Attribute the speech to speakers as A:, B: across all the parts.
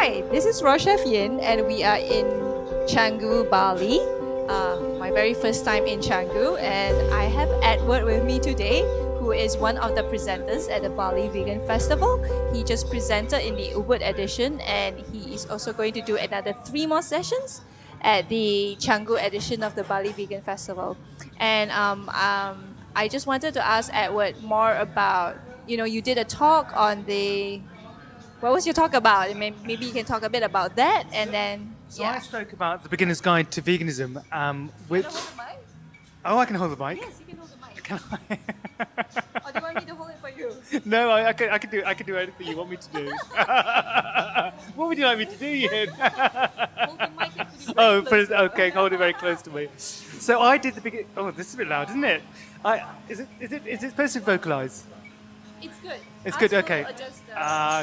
A: Hi, this is Raw Chef Yin, and we are in Canggu, Bali. My very first time in Canggu, and I have Edward with me today, who is one of the presenters at the Bali Vegan Festival. He just presented in the Ubud edition, and he is also going to do another 3 more sessions at the Canggu edition of the Bali Vegan Festival. And I just wanted to ask Edward more about, you did a talk on the. What was your talk about? Maybe you can talk a bit about that, and then.
B: So I spoke about the beginner's guide to veganism, which.
A: Can I hold the mic?
B: Oh, I can hold the mic.
A: Yes, you can hold the mic.
B: Can I?
A: Or do you want me to hold it for you?
B: No, I can do anything you want me to do. What would you like me to do, Yin?
A: Hold the mic. You have to be very close to it.
B: Okay, hold it very close to me. So I did the begin. Oh, this is a bit loud, isn't it? Is it supposed to vocalise?
A: It's good.
B: It's good. Okay.
A: Adjust the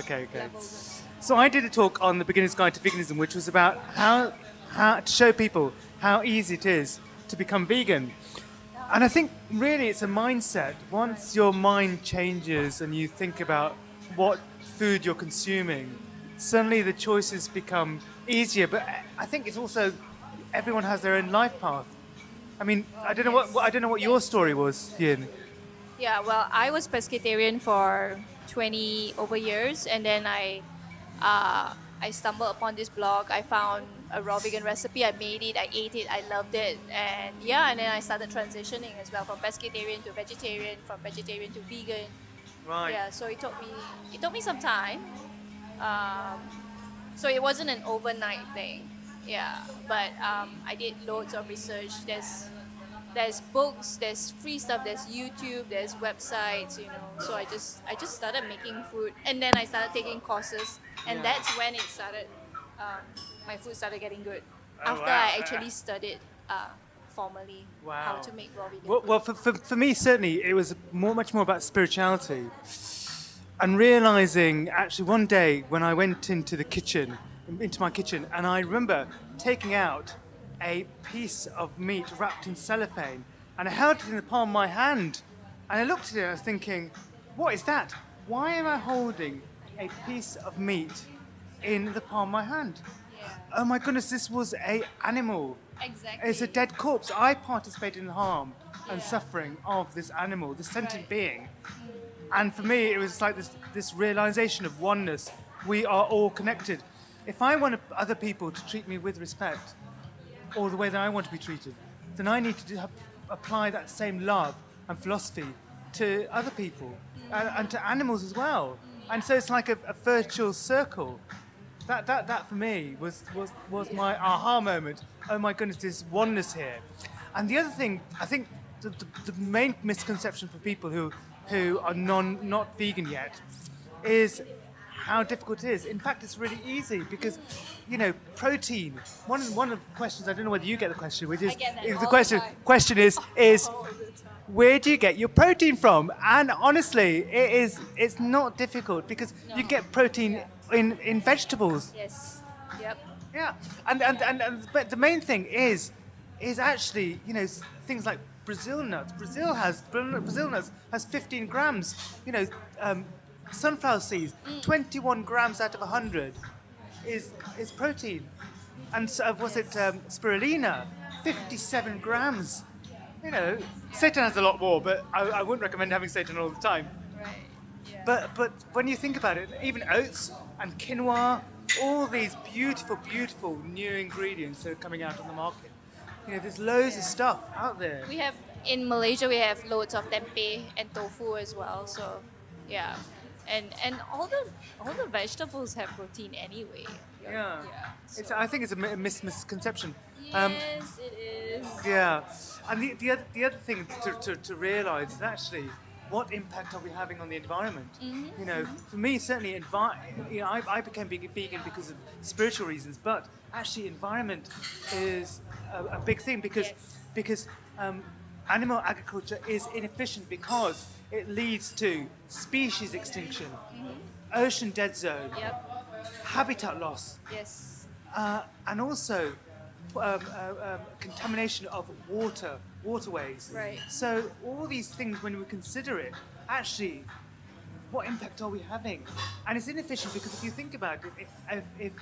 B: Okay.
A: levels.
B: So I did a talk on the beginner's guide to veganism, which was about how to show people how easy it is to become vegan. And I think really it's a mindset. Once your mind changes and you think about what food you're consuming, suddenly the choices become easier. But I think it's also everyone has their own life path. I mean, I don't know what your story was, Yin.
A: Yeah, well, I was pescatarian for 20 over years, and then I stumbled upon this blog. I found a raw vegan recipe. I made it. I ate it. I loved it, and then I started transitioning as well from pescatarian to vegetarian, from vegetarian to vegan.
B: Right.
A: Yeah, so it took me some time. So it wasn't an overnight thing. Yeah, but I did loads of research. There's books, there's free stuff, there's YouTube, there's websites, So I just started making food, and then I started taking courses, and that's when it started. My food started getting good after I actually studied formally how to make raw vegan.
B: Well, for me certainly it was much more about spirituality, and realizing actually one day when I went into my kitchen, and I remember taking out a piece of meat wrapped in cellophane, and I held it in the palm of my hand, and I looked at it and I was thinking, what is that? Why am I holding a piece of meat in the palm of my hand?
A: Yeah.
B: Oh my goodness, this was an animal.
A: Exactly.
B: It's a dead corpse. I participated in the harm and suffering of this animal, this sentient being. And for me, it was like this realization of oneness. We are all connected. If I want other people to treat me with respect, or the way that I want to be treated, then I need to apply that same love and philosophy to other people and to animals as well. And so it's like a virtual circle. That for me was my aha moment. Oh my goodness, there's oneness here. And the other thing, I think the main misconception for people who are not vegan yet is how difficult it is. In fact, it's really easy because, protein. One of the questions, I don't know whether you get the question, which is
A: I get that
B: the
A: all
B: question is where do you get your protein from? And honestly, it's not difficult because you get protein in vegetables.
A: Yes. Yep.
B: Yeah, but the main thing is actually things like Brazil nuts. Brazil nuts has 15 grams. Sunflower seeds, 21 grams out of 100 is protein. And spirulina, 57 grams. Seitan has a lot more, but I wouldn't recommend having seitan all the time.
A: Right. Yeah.
B: But when you think about it, even oats and quinoa, all these beautiful, beautiful new ingredients that are coming out on the market. There's loads of stuff out there.
A: In Malaysia, we have loads of tempeh and tofu as well. So, yeah. And all the vegetables have protein anyway.
B: Yeah.
A: So.
B: I think it's a misconception.
A: Yes, it is.
B: Yeah, and the other thing to realise is actually what impact are we having on the environment?
A: Mm-hmm.
B: For me certainly, I became vegan because of spiritual reasons, but actually environment is a big thing because animal agriculture is inefficient because it leads to species extinction, ocean dead zone, habitat loss,
A: Yes.
B: and also contamination of waterways.
A: Right.
B: So all these things, when we consider it, actually what impact are we having? And it's inefficient because if you think about it,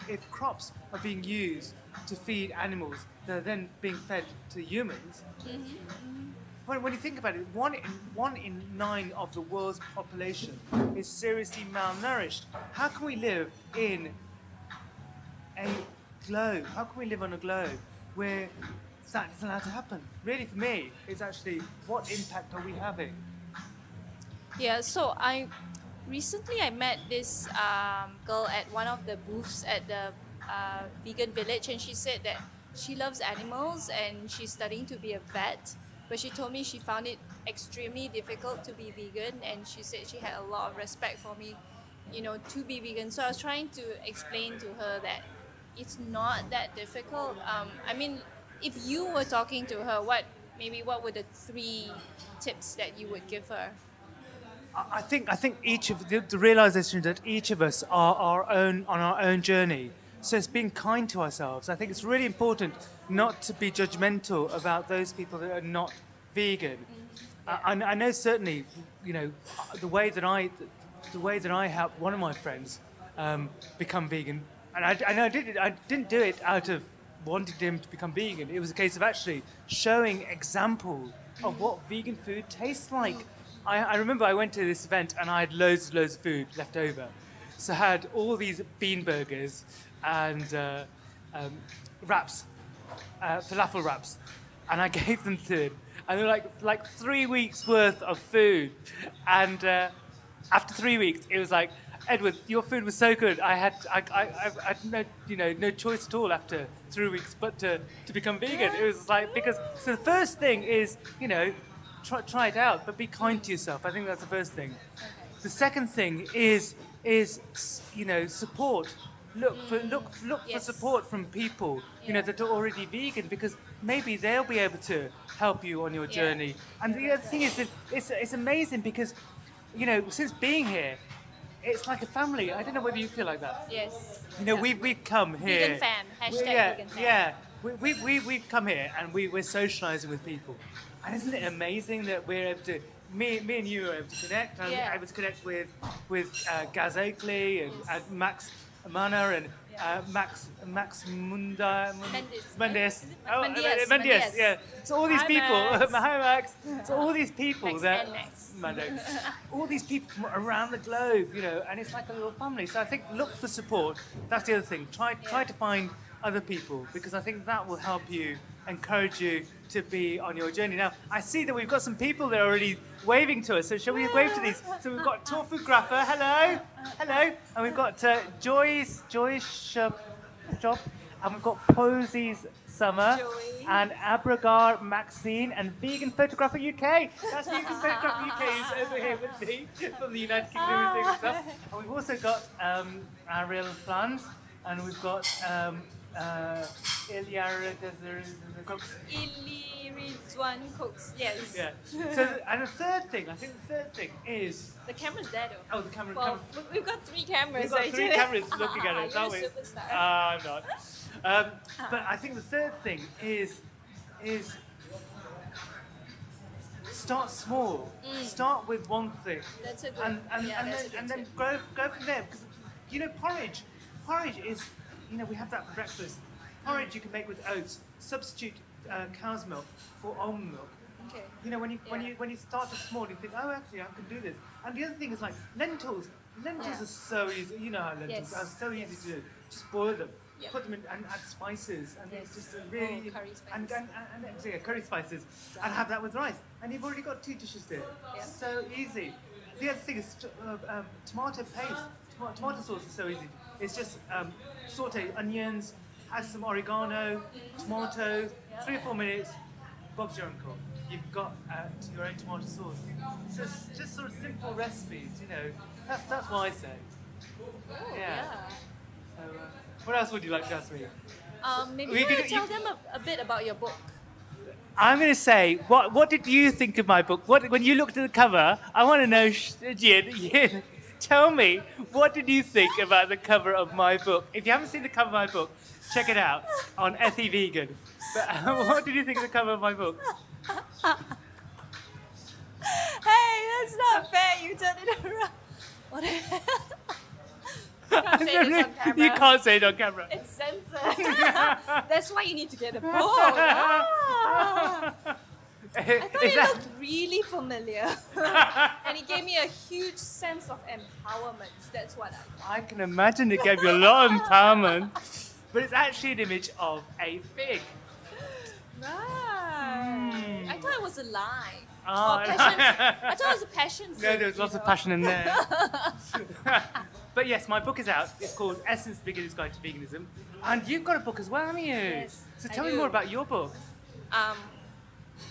B: if crops are being used to feed animals that are then being fed to humans, when you think about it, one in 9 of the world's population is seriously malnourished. How can we live in a globe? How can we live on a globe where that isn't allowed to happen? Really, for me, it's actually what impact are we having?
A: Yeah, so recently I met this girl at one of the booths at the vegan village, and she said that she loves animals and she's studying to be a vet, but she told me she found it extremely difficult to be vegan, and she said she had a lot of respect for me, to be vegan. So I was trying to explain to her that it's not that difficult. I mean, if you were talking to her, what were the 3 tips that you would give her?
B: I think each of the realization that each of us are on our own journey. So it's being kind to ourselves. I think it's really important not to be judgmental about those people that are not vegan. I know certainly, the way that I helped one of my friends become vegan, and I didn't do it out of wanting him to become vegan. It was a case of actually showing example of what vegan food tastes like. I remember I went to this event and I had loads of food left over. So I had all these bean burgers and wraps, falafel wraps, and I gave them to him. And they were like 3 weeks worth of food. And after 3 weeks, it was like, Edward, your food was so good. I had no choice at all after 3 weeks but to become vegan. It was like, so the first thing is, try it out, but be kind to yourself. I think that's the first thing. The second thing is support. Look for support from people that are already vegan, because maybe they'll be able to help you on your journey. And the other thing is that it's amazing because since being here, it's like a family. I don't know whether you feel like that.
A: Yes.
B: We've come here.
A: Vegan fam. Vegan fam.
B: Yeah. We've come here and we're socializing with people. And isn't it amazing that we're able to, me and you are able to connect. And I'm able to connect with Gaz Oakley and Max Amana and Max Mandias. Mandias. Yeah. So all these people, hi Max. So all these people all these people from around the globe, and it's like a little family. So I think look for support. That's the other thing. Try to find other people, because I think that will help you, encourage you to be on your journey. Now, I see that we've got some people that are already waving to us, so shall we wave to these? So we've got Tofugrapher, hello, and we've got Joyce Shop, and we've got Posies Summer, and Abragar Maxine, and Vegan Photographer UK. That's Vegan Photographer UK who's over here with me from the United Kingdom and stuff. And we've also got Ariel Flans, and we've got
A: Ilirizwan Cooks. Yes.
B: Yeah. So, and the third thing is
A: the camera's there though.
B: Oh, the camera.
A: Well, we've got 3 cameras.
B: We've got 3 cameras looking at it, aren't we?
A: Superstar.
B: I'm not. But I think the third thing is start small. Start with one thing.
A: That's a good.
B: And then go from there, because porridge is, we have that for breakfast. Porridge you can make with oats. Substitute cow's milk for almond milk.
A: Okay.
B: When you start off small, you think, oh, actually, I can do this. And the other thing is like lentils. Lentils are so easy. You know how lentils are so easy to do. Just boil them, put them in, and add spices, and it's just a really
A: curry spices.
B: and curry spices, and have that with rice. And you've already got 2 dishes there.
A: Yeah.
B: So easy. The other thing is tomato paste. Tomato sauce is so easy. It's just saute onions, add some oregano, tomato, 3 or 4 minutes, Bob's your uncle. You've got your own tomato sauce. So it's just sort of simple recipes, That's what I say. Yeah. So, what else would you like to ask me?
A: Maybe you want to tell them a bit about your book.
B: I'm going to say, what did you think of my book? When you looked at the cover, I want to know, Yin, tell me, what did you think about the cover of my book? If you haven't seen the cover of my book, check it out on Ethivegan. But what did you think of the cover of my book?
A: Hey, that's not fair. You turned it around. What the hell? I can't say this on camera.
B: You can't say it on camera.
A: It's censored. That's why you need to get a book. Ah. I thought it looked really familiar. And it gave me a huge sense of empowerment. That's what I
B: I can imagine it gave you a lot of empowerment. But it's actually an image of a fig.
A: Right. I thought it was a lie.
B: Oh,
A: Passion. I thought it was a passion.
B: No, there's lots of passion in there. But yes, my book is out. It's called Essence Beginner's Guide to Veganism. And you've got a book as well, haven't you?
A: Yes,
B: So
A: I
B: tell me
A: do.
B: more about your book.
A: Um,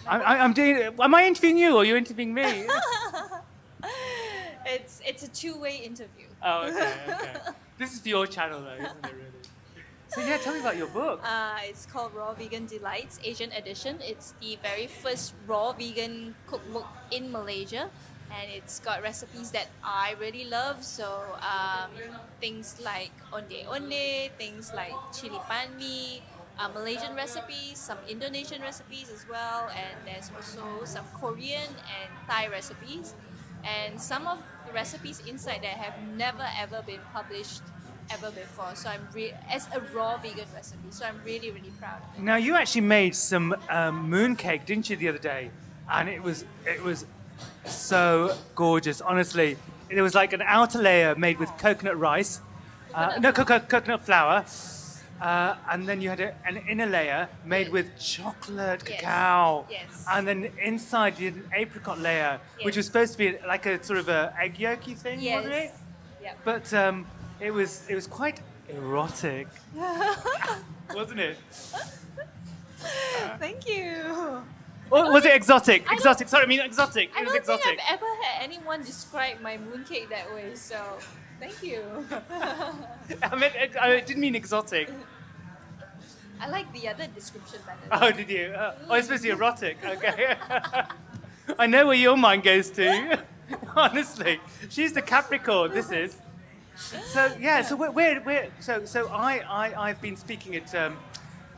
B: I'm doing. Am I interviewing you or are you interviewing me?
A: it's a two-way interview.
B: Oh, okay. This is for your channel though, isn't it really? So yeah, tell me about your book.
A: It's called Raw Vegan Delights, Asian edition. It's the very first raw vegan cookbook in Malaysia, and it's got recipes that I really love. So things like onde onde, things like chili pan mee, Malaysian recipes, some Indonesian recipes as well, and there's also some Korean and Thai recipes, and some of the recipes inside that have never ever been published ever before. So as a raw vegan recipe, so I'm really proud of it.
B: Now you actually made some mooncake, didn't you, the other day? And it was so gorgeous. Honestly, it was like an outer layer made with coconut rice, coconut flour, and then you had an inner layer made with chocolate cacao.
A: Yes.
B: And then inside you had an apricot layer, which was supposed to be like a sort of a egg yolky thing, wasn't it?
A: Yeah.
B: But it was quite erotic, wasn't it?
A: Thank you.
B: Or was it exotic? Exotic. Sorry, I mean exotic.
A: I
B: It was
A: don't
B: exotic.
A: think I've ever had anyone describe my mooncake that way. So thank you.
B: I didn't mean exotic.
A: I like the other description better.
B: Oh, did you? It's supposed to be erotic. Okay. I know where your mind goes to. Honestly, she's the Capricorn. This is. So yeah. So I've been speaking at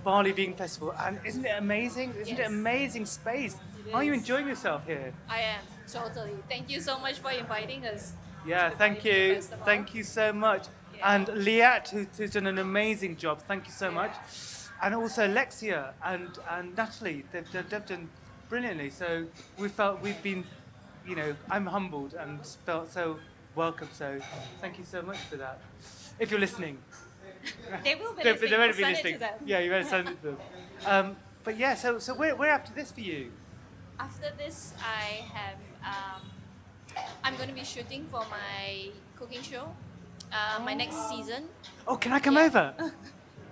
B: Bali Vegan Festival, and isn't it amazing? Isn't it amazing space? Are you enjoying yourself here?
A: I am totally. Thank you so much for inviting us.
B: Yeah,
A: to the
B: thank
A: Bali Vegan
B: you.
A: Festival.
B: Thank you so much.
A: Yeah.
B: And Liat, who's done an amazing job. Thank you so much. And also Lexia and Natalie, they've done brilliantly. So we've been, I'm humbled and felt so welcome. So thank you so much for that. If you're listening.
A: They will be
B: They
A: listening.
B: better
A: We'll
B: be
A: send it
B: listening.
A: to them.
B: Yeah, you better send it to them. But yeah, so we're after this for you.
A: After this, I'm going to be shooting for my cooking show, my next season.
B: Oh, can I come
A: Yeah.
B: over?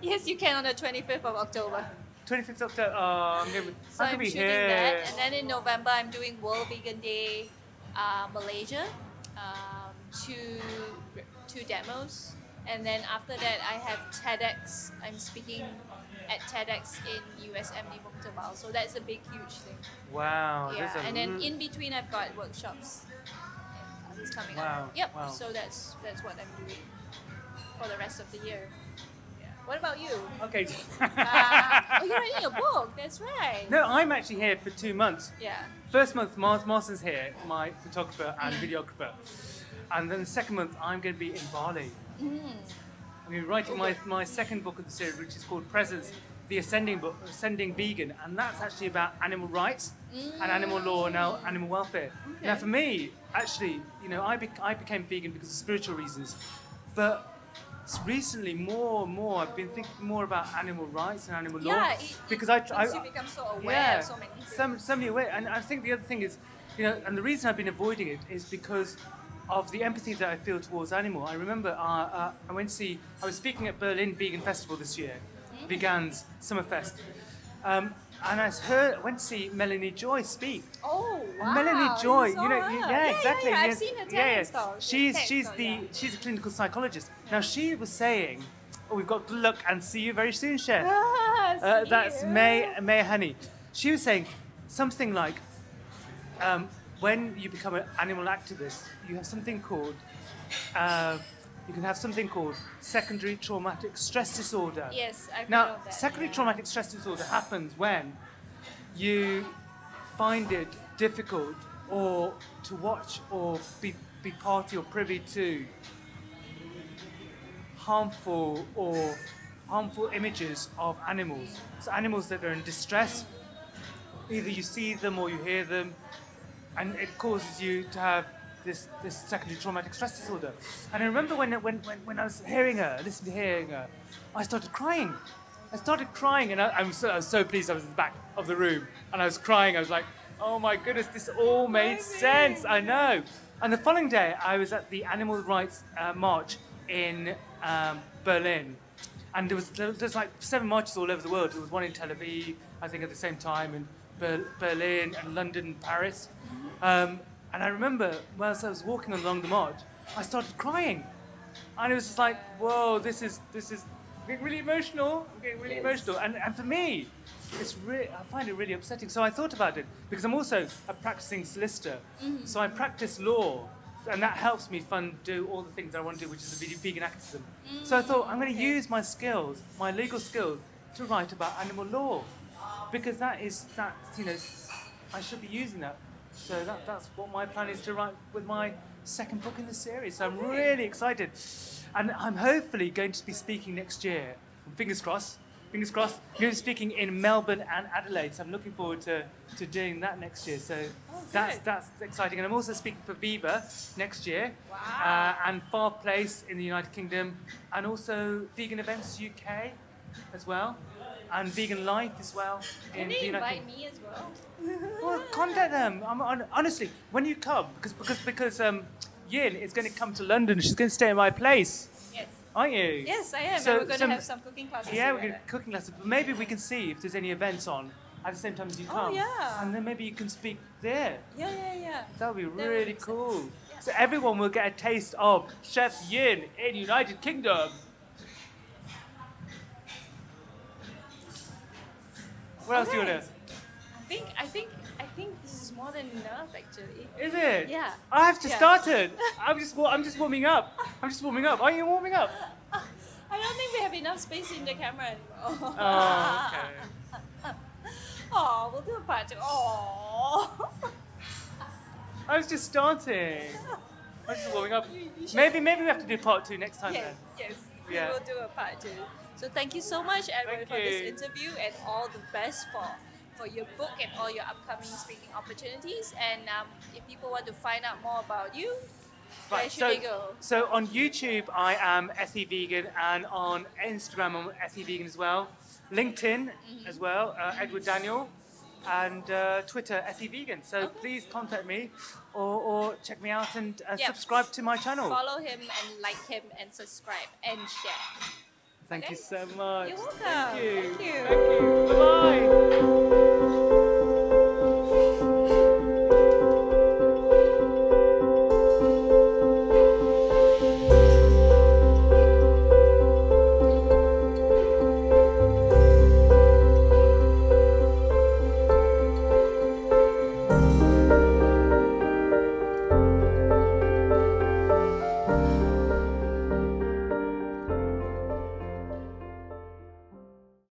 A: Yes, you can on the 25th of October.
B: 25th October. Oh,
A: So
B: I'm
A: I'm
B: gonna be
A: shooting
B: here.
A: that, and then in November I'm doing World Vegan Day Malaysia, two demos, and then after that I have TEDx. I'm speaking at TEDx in USMD Muktabal, so that's a big huge thing.
B: Wow.
A: Yeah,
B: there's a
A: and then
B: l-
A: in between I've got workshops. It's coming
B: Wow,
A: up. Yep.
B: wow.
A: So that's what I'm doing for the rest of the year. Yeah. What about you?
B: Okay.
A: Oh, you're writing a book. That's right.
B: No, I'm actually here for 2 months.
A: Yeah.
B: First month, Marcin's here, my photographer and videographer. And then the second month, I'm going to be in Bali. I'm going to be writing my second book of the series, which is called Presence, the Ascending Vegan. And that's actually about animal rights and animal law and animal welfare.
A: Okay.
B: Now, for me, actually, I became vegan because of spiritual reasons. But recently, more and more, I've been thinking more about animal rights and animal law.
A: Yeah,
B: because
A: once you become so aware of so many things.
B: so many aware. And I think the other thing is, and the reason I've been avoiding it is because of the empathy that I feel towards animal. I remember I was speaking at Berlin Vegan Festival this year, Vegan's Summerfest. And I went to see Melanie Joy speak.
A: Oh wow!
B: Melanie Joy,
A: you saw her.
B: yeah, exactly.
A: Yeah, I've seen her TEDx talk.
B: She's a clinical psychologist. Now she was saying, "Oh, we've got good luck and see you very soon, chef." That's May Honey. She was saying something like, when you become an animal activist, you have something called you can have something called secondary traumatic stress disorder.
A: Yes, I've heard
B: Now,
A: of that.
B: secondary traumatic stress disorder happens when you find it difficult or to watch or be be party or privy to harmful images of animals. So animals that are in distress, either you see them or you hear them, and it causes you to have this secondary traumatic stress disorder. And I remember when I was hearing her, I started crying. And I was so pleased I was in the back of the room, and I was crying. I was like, oh my goodness, this all made sense. I know. And the following day, I was at the Animal Rights March in Berlin. And there's like 7 marches all over the world. There was one in Tel Aviv, I think at the same time, and Berlin and London and Paris. And I remember whilst I was walking along the march, I started crying. And it was just like, whoa, this is getting really emotional. I'm getting really emotional. And for me, I find it really upsetting. So I thought about it, because I'm also a practicing solicitor. So I practice law, and that helps me do all the things I want to do, which is vegan activism. So I thought, I'm going to use my skills, my legal skills, to write about animal law, because I should be using that. So that's what my plan is, to write with my second book in the series. So I'm really excited. And I'm hopefully going to be speaking next year. Fingers crossed. I'm going to be speaking in Melbourne and Adelaide. So I'm looking forward to doing that next year. So that's exciting. And I'm also speaking for Viva next year.
A: Wow.
B: And Far Place in the United Kingdom. And also Vegan Events UK as well. And Vegan Life as well.
A: Can they invite me as well?
B: Well, contact them. Honestly, when you come, because Yin is going to come to London. She's going to stay in my place.
A: Yes.
B: Aren't you?
A: Yes, I am.
B: So-
A: and we're going
B: so-
A: to have some cooking classes.
B: Yeah, we're
A: together.
B: going to cooking lessons. But maybe we can see if there's any events on at the same time as you come.
A: yeah.
B: And then maybe you can speak there.
A: Yeah.
B: That would be
A: would
B: really
A: make sense.
B: cool.
A: Yeah.
B: So everyone will get a taste of Chef Yin in United Kingdom. What else do you want to?
A: I think this is more than enough, actually.
B: Is it?
A: Yeah.
B: I have just
A: Yeah.
B: started. I'm just warming up. Are you warming up?
A: I don't think we have enough space in the camera anymore.
B: Oh, okay.
A: Oh, we'll do a part 2. Oh.
B: I was just starting. I'm just warming up.
A: You should-
B: Maybe we have to do part 2 next time then.
A: Yes,
B: Yeah.
A: we will do a part 2. So thank you so much, Edward,
B: Thank
A: for this
B: you.
A: interview, and all the best for your book and all your upcoming speaking opportunities. And if people want to find out more about you, where should they go?
B: So on YouTube, I am Ethivegan, and on Instagram, I'm Ethivegan as well. LinkedIn as well, Edward Daniel, and Twitter, Ethivegan. So please contact me or check me out and subscribe to my channel.
A: Follow him and like him and subscribe and share.
B: Thank
A: Okay.
B: you so much.
A: You're welcome.
B: Thank you.
A: Thank you.
B: Thank you. Bye-bye.